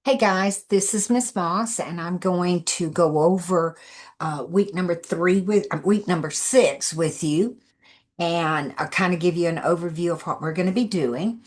Hey guys, this is Miss Moss, and I'm going to go over week number three with week number six with you, and I'll kind of give you an overview of what we're going to be doing.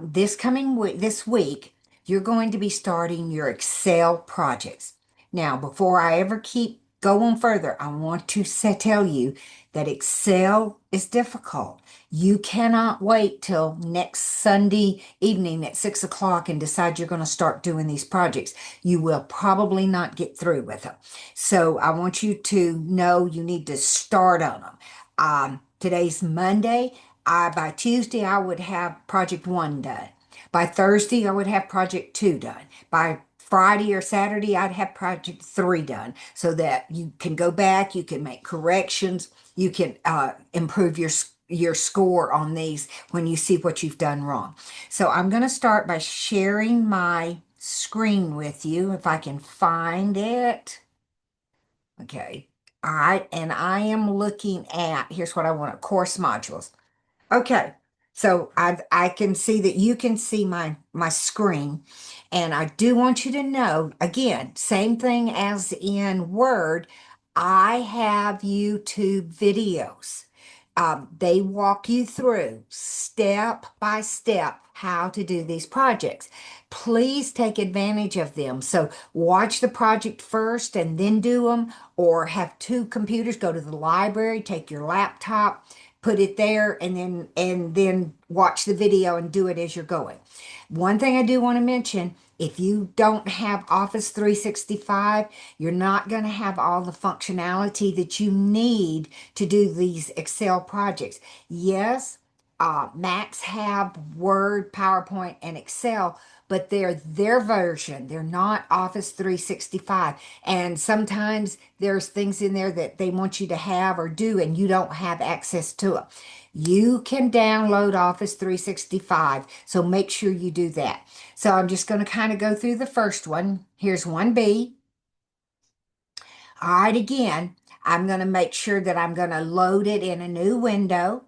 This coming week, this week, you're going to be starting your Excel projects. Now, before I ever keep going further, I want to tell you that Excel is difficult. You cannot wait till next Sunday evening at 6 o'clock and decide you're going to start doing these projects. You will probably not get through with them. So I want you to know you need to start on them. Today's Monday. By Tuesday, I would have project one done. By Thursday, I would have project two done. By Friday or Saturday, I'd have project three done so that you can go back, you can make corrections, you can improve your score on these when you see what you've done wrong. So I'm going to start by sharing my screen with you if I can find it. Okay. All right. And I am looking at, here's what I want, course modules. Okay. So I can see that you can see my screen. And I do want you to know, again, same thing as in Word, I have YouTube videos. They walk you through step by step how to do these projects. Please take advantage of them. So watch the project first and then do them, or have two computers, go to the library, take your laptop, put it there, and then watch the video and do it as you're going. One thing I do want to mention, if you don't have Office 365, you're not going to have all the functionality that you need to do these Excel projects. Yes, Macs have Word, PowerPoint, and Excel, but they're their version. They're not Office 365. And sometimes there's things in there that they want you to have or do, and you don't have access to it. You can download Office 365, so make sure you do that. So I'm just going to kind of go through the first one. Here's 1B. All right, again, I'm going to make sure that I'm going to load it in a new window.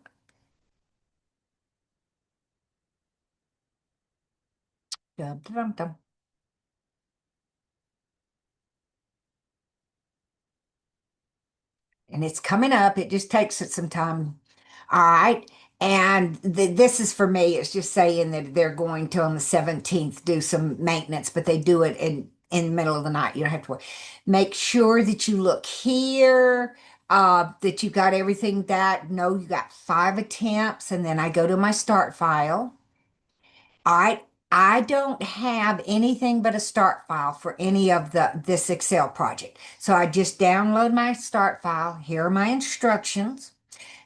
Dum, dum, dum. And it's coming up. It just takes it some time. All right. And this is for me. It's just saying that they're going to on the 17th do some maintenance, but they do it in the middle of the night. You don't have to worry. Make sure that you look here, that you got everything that, no, you got 5 attempts. And then I go to my start file. All right. I don't have anything but a start file for any of this Excel project. So I just download my start file. Here are my instructions.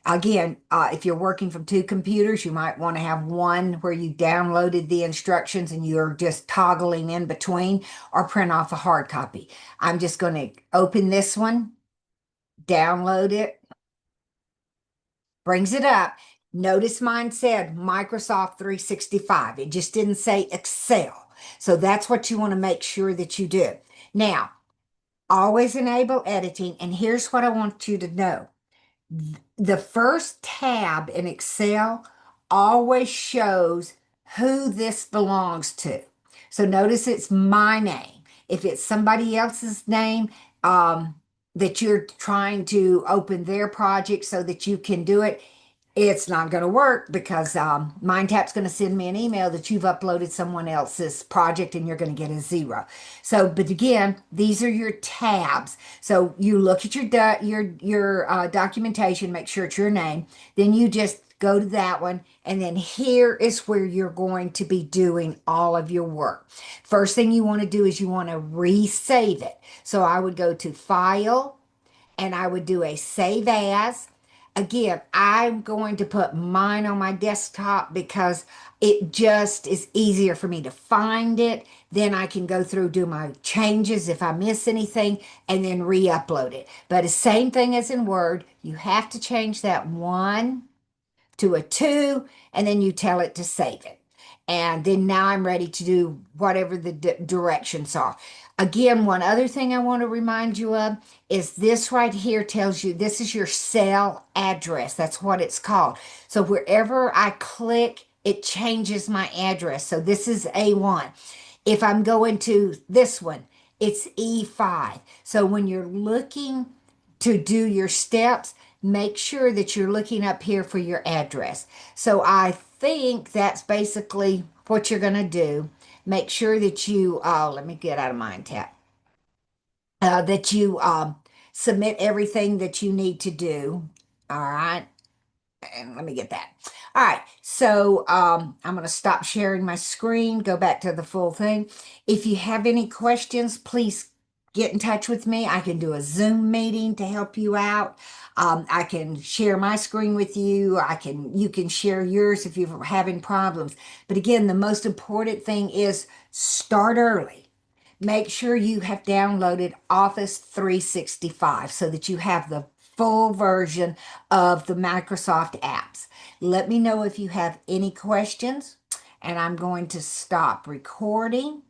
Again, if you're working from two computers, you might want to have one where you downloaded the instructions and you're just toggling in between, or print off a hard copy. I'm just going to open this one, download it, brings it up. Notice mine said Microsoft 365. It just didn't say Excel. So that's what you want to make sure that you do. Now, always enable editing. And here's what I want you to know. The first tab in Excel always shows who this belongs to. So notice it's my name. If it's somebody else's name, that you're trying to open their project so that you can do it, it's not going to work because MindTap's going to send me an email that you've uploaded someone else's project and you're going to get a zero. So, but again, these are your tabs. So you look at your documentation, make sure it's your name. Then you just go to that one, and then here is where you're going to be doing all of your work. First thing you want to do is you want to resave it. So I would go to File, and I would do a Save As. Again, I'm going to put mine on my desktop because it just is easier for me to find it. Then I can go through, do my changes if I miss anything, and then re-upload it. But the same thing as in Word, you have to change that one to a two, and then you tell it to save it. And then now I'm ready to do whatever the directions are. Again, one other thing I want to remind you of is this right here tells you this is your cell address. That's what it's called. So wherever I click, it changes my address. So this is A1. If I'm going to this one, it's E5. So when you're looking to do your steps, make sure that you're looking up here for your address. So I think that's basically what you're going to do. Make sure that you, let me get out of Mind Tap, that you submit everything that you need to do. All right. And let me get that. All right, so I'm going to stop sharing my screen, go back to the full thing. If you have any questions, please get in touch with me. I can do a Zoom meeting to help you out. I can share my screen with you. You can share yours if you're having problems. But again, the most important thing is start early. Make sure you have downloaded Office 365 so that you have the full version of the Microsoft apps. Let me know if you have any questions, and I'm going to stop recording.